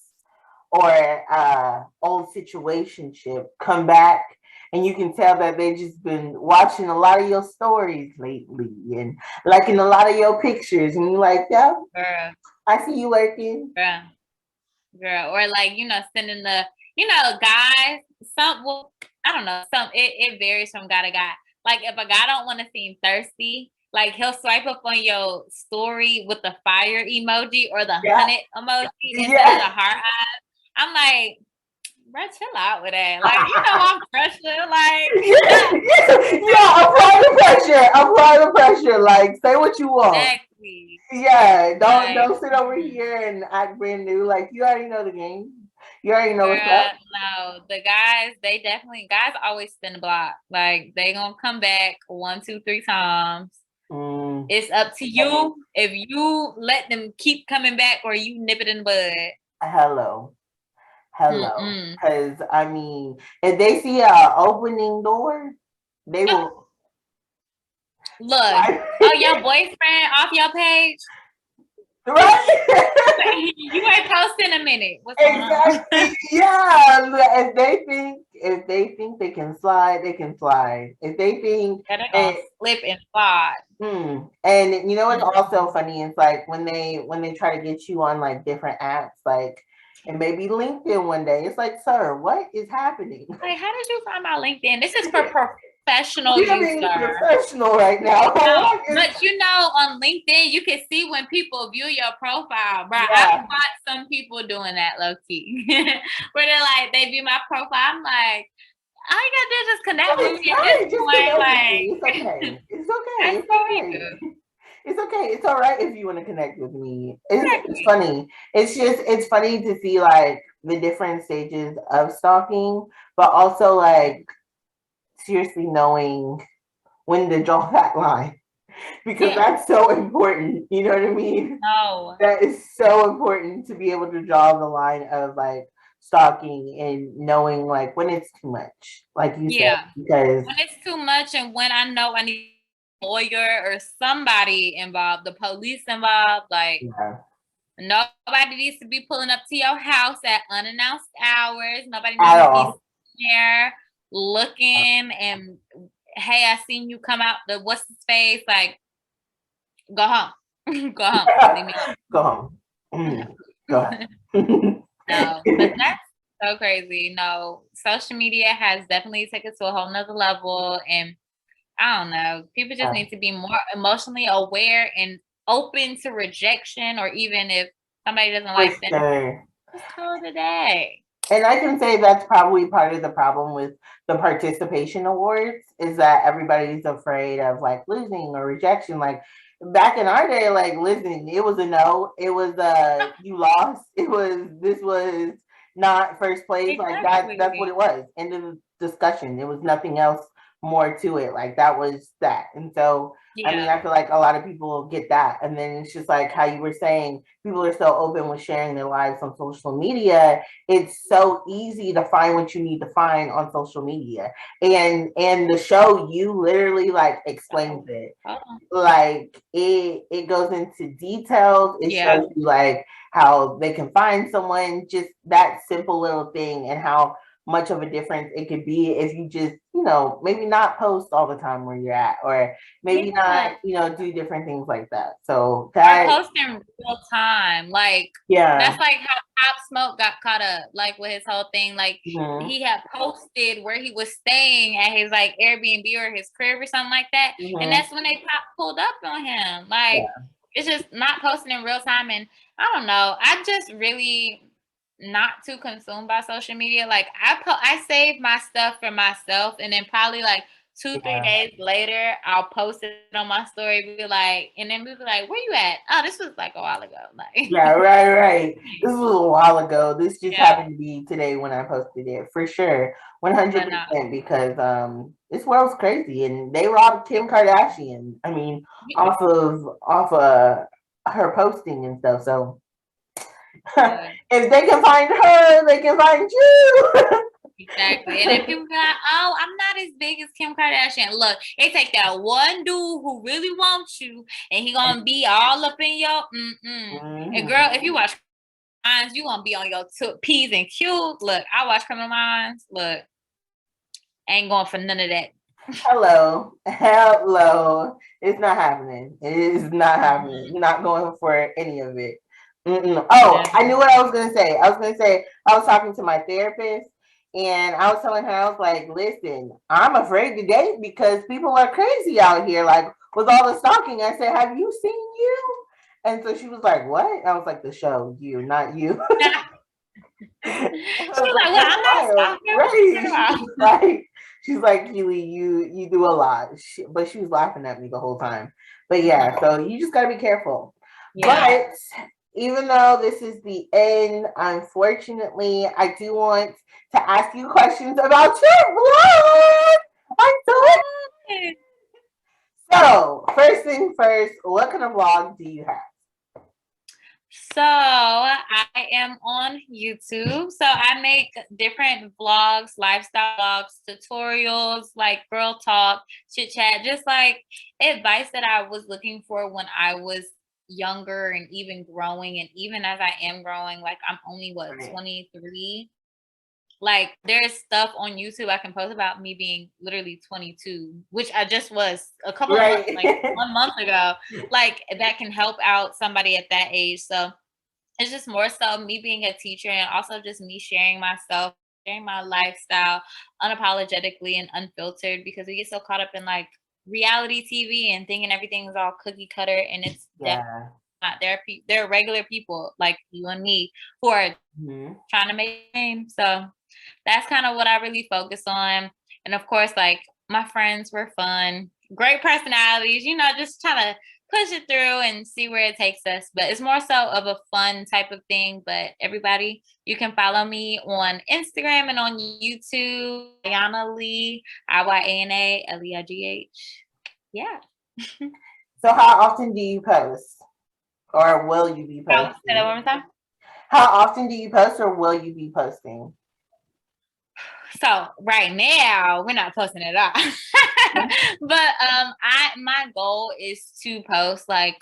Speaker 2: or old situationship come back, and you can tell that they've just been watching a lot of your stories lately and liking a lot of your pictures, and you're like, yeah, girl, I see you working,
Speaker 3: girl, or like sending the guys I don't know, it varies from guy to guy, like if a guy don't want to seem thirsty, like he'll swipe up on your story with the fire emoji or the hunted emoji instead of the heart eyes. I'm like, bro, chill out with that. Like, you know, I'm pressure. Like,
Speaker 2: apply the pressure. Apply the pressure. Like, say what you want.
Speaker 3: exactly.
Speaker 2: Yeah,
Speaker 3: Like,
Speaker 2: don't sit over here and act brand new. Like, you already know the game. You already know what's up.
Speaker 3: No, the guys always spin the block. Like, they gonna come back 1, 2, 3 times. It's up to you if you let them keep coming back or you nip it in the bud.
Speaker 2: Hello. Because I mean, if they see a opening door, they will
Speaker 3: look. Oh, your boyfriend off your page.
Speaker 2: Right?
Speaker 3: You ain't posting a minute. What's going on?
Speaker 2: Yeah. If they think they can slide, they can slide. If they think
Speaker 3: they're gonna slip and slide.
Speaker 2: And you know what's also funny? It's like when they try to get you on like different apps, like and maybe LinkedIn one day. It's like, sir, what is happening?
Speaker 3: Like, how did you find my LinkedIn? This is for professional use, sir.
Speaker 2: Professional right now.
Speaker 3: No, but you know, on LinkedIn, you can see when people view your profile, bro.
Speaker 2: Yeah.
Speaker 3: I've got some people doing that low key, where they're like, they view my profile. I'm like, all you gotta do is just connect with me at this point. Like,
Speaker 2: it's okay. It's okay. It's okay. It's all right if you want to connect with me. It's funny. It's funny to see like the different stages of stalking, but also like seriously knowing when to draw that line. Because that's so important. You know what I mean?
Speaker 3: No.
Speaker 2: That is so important to be able to draw the line of like stalking and knowing like when it's too much. Like you said. Because
Speaker 3: when it's too much and when I know I need a lawyer or somebody involved, the police involved, like nobody needs to be pulling up to your house at unannounced hours. Nobody needs to be there looking and hey, I seen you come out the what's his face? Like, go home. Go home. Leave me
Speaker 2: alone. Go home. Go ahead.
Speaker 3: No, but that's so crazy. No, social media has definitely taken it to a whole nother level. And I don't know, people just need to be more emotionally aware and open to rejection, or even if somebody doesn't like them, just call it a day.
Speaker 2: And I can say that's probably part of the problem with the participation awards is that everybody's afraid of like losing or rejection. Like back in our day, like listen, it was a no, it was you lost, this was not first place. Like that's what it was. End of the discussion. There was nothing else more to it. Like that was that. And so I mean, I feel like a lot of people get that. And then it's just like how you were saying, people are so open with sharing their lives on social media. It's so easy to find what you need to find on social media. And the show, you literally like explains it. Like it goes into details. It shows you like how they can find someone, just that simple little thing, and how much of a difference it could be if you just, you know, maybe not post all the time where you're at, or maybe not, you know, do different things like that. So that
Speaker 3: post in real time, like that's like how Pop Smoke got caught up, like with his whole thing. Like he had posted where he was staying at his like Airbnb or his crib or something like that, and that's when they pulled up on him. Like it's just not posting in real time, and I don't know. I just really not too consumed by social media. Like I save my stuff for myself, and then probably like 2-3 days later I'll post it on my story, be like, and then we'll be like, where you at? Oh, this was like a while ago. Like
Speaker 2: right. This was a while ago. This just happened to be today when I posted it, for sure. 100%, because this world's crazy, and they robbed Kim Kardashian. I mean, off of her posting and stuff. So if they can find her, they can find you.
Speaker 3: Exactly. And then people go, oh, I'm not as big as Kim Kardashian. Look, they take that one dude who really wants you, and he gonna be all up in your And girl, if you watch Minds, you gonna be on your P's and Q's. Look, I watch Criminal Minds. Look, ain't going for none of that.
Speaker 2: Hello. It's not happening. It is not happening. Not going for any of it. Oh, I knew what I was gonna say. I was talking to my therapist, And I was telling her, I was like, listen, I'm afraid to date because people are crazy out here. Like with all the stalking, I said, have you seen You? And so she was like, what? I was like, the show You, not you. I
Speaker 3: She
Speaker 2: was
Speaker 3: was like,
Speaker 2: like,
Speaker 3: well,
Speaker 2: that's
Speaker 3: I'm not
Speaker 2: wild.
Speaker 3: stalking. What you talking
Speaker 2: Right.
Speaker 3: about?
Speaker 2: She's like, Keely, you do a lot. But she was laughing at me the whole time. But yeah, so you just gotta be careful.
Speaker 3: Yeah.
Speaker 2: But even though this is the end, unfortunately, I do want to ask you questions about your vlog. I'm so excited. So, first thing first, what kind of vlog do you have?
Speaker 3: So I am on YouTube. So I make different vlogs, lifestyle vlogs, tutorials, like girl talk, chit chat, just like advice that I was looking for when I was younger and even growing. And even as I am growing, like I'm only what,
Speaker 2: Right.
Speaker 3: 23. Like there's stuff on YouTube I can post about me being literally 22, which I just was a couple of months, like
Speaker 2: Right.
Speaker 3: 1 month ago. Like that can help out somebody at that age. So it's just more so me being a teacher and also just me sharing myself, sharing my lifestyle unapologetically and unfiltered, because we get so caught up in like reality TV and thinking everything is all cookie cutter, and it's definitely
Speaker 2: Yeah.
Speaker 3: not. There are regular people like you and me who are
Speaker 2: Mhm.
Speaker 3: trying to make fame. So that's kind of what I really focus on. And of course, like my friends were fun, great personalities, just trying to push it through and see where it takes us. But it's more so of a fun type of thing. But everybody, you can follow me on Instagram and on YouTube, Ayana Lee, IYANA LEIGH. Yeah.
Speaker 2: So how often do you post? Or will you be
Speaker 3: Say that
Speaker 2: posting?
Speaker 3: one more time.
Speaker 2: How often do you post or will you be posting?
Speaker 3: So right now we're not posting at all. But my goal is to post like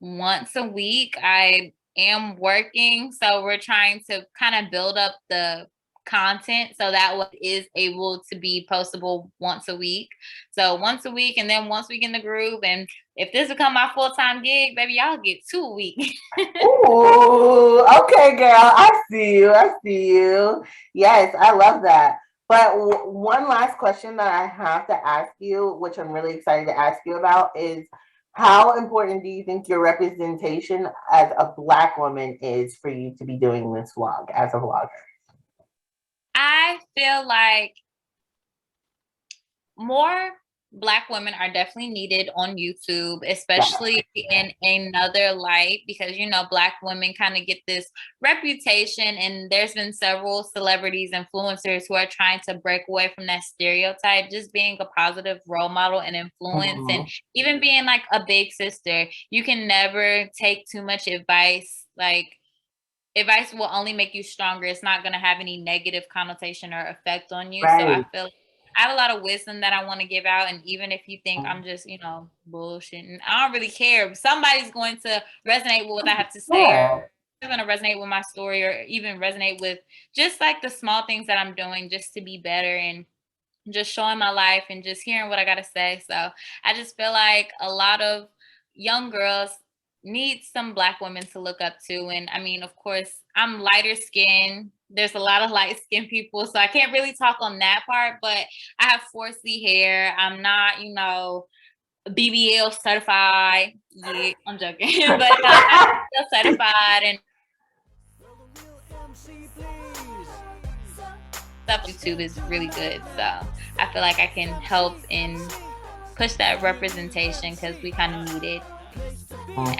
Speaker 3: once a week. I am working, so we're trying to kind of build up the content so that what is able to be postable once a week. So once a week, and then once we get in the groove, and if this become my full-time gig, baby, y'all get 2 a week.
Speaker 2: Ooh, okay, girl. I see you. I see you. Yes, I love that. But one last question that I have to ask you, which I'm really excited to ask you about, is how important do you think your representation as a Black woman is for you to be doing this vlog as a vlogger?
Speaker 3: I feel like more Black women are definitely needed on YouTube, especially in another light, because Black women kind of get this reputation, and there's been several celebrities, influencers who are trying to break away from that stereotype, just being a positive role model and influence, and even being like a big sister. You can never take too much advice. Like advice will only make you stronger. It's not going to have any negative connotation or effect on you. So I feel I have a lot of wisdom that I want to give out. And even if you think I'm just, bullshitting, I don't really care. Somebody's going to resonate with what I have to say, or going to resonate with my story, or even resonate with just like the small things that I'm doing just to be better, and just showing my life and just hearing what I got to say. So I just feel like a lot of young girls need some Black women to look up to. And I mean, of course, I'm lighter skinned. There's a lot of light skinned people, so I can't really talk on that part, but I have 4C hair. I'm not, BBL certified. Yeah, I'm joking. But I'm still certified, and stuff. YouTube is really good. So I feel like I can help and push that representation, because we kind of need it. Yeah.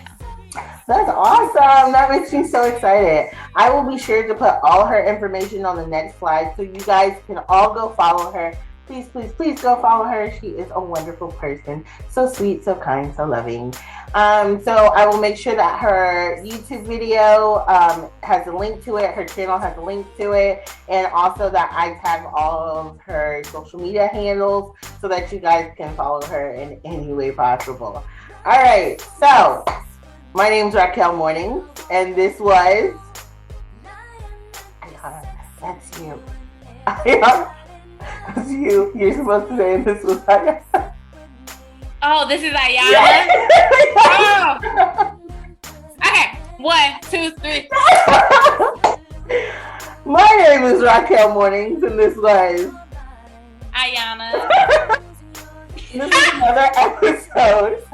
Speaker 2: That's awesome. That makes me so excited. I will be sure to put all her information on the next slide so you guys can all go follow her. Please, please, please go follow her. She is a wonderful person. So sweet, so kind, so loving. So I will make sure that her YouTube video has a link to it. Her channel has a link to it. And also that I tag all of her social media handles so that you guys can follow her in any way possible. All right, so my name's Raquel Mornings, and this was that's you. That's you. You're supposed to say, and this was Ayana.
Speaker 3: Oh, this is Ayana?
Speaker 2: Yeah.
Speaker 3: Oh. Okay, 1, 2, 3.
Speaker 2: My name is Raquel Mornings, and this was
Speaker 3: Ayana.
Speaker 2: this is another episode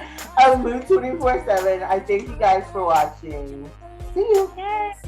Speaker 2: of Mood 24/7. I thank you guys for watching. See you.
Speaker 3: Yes.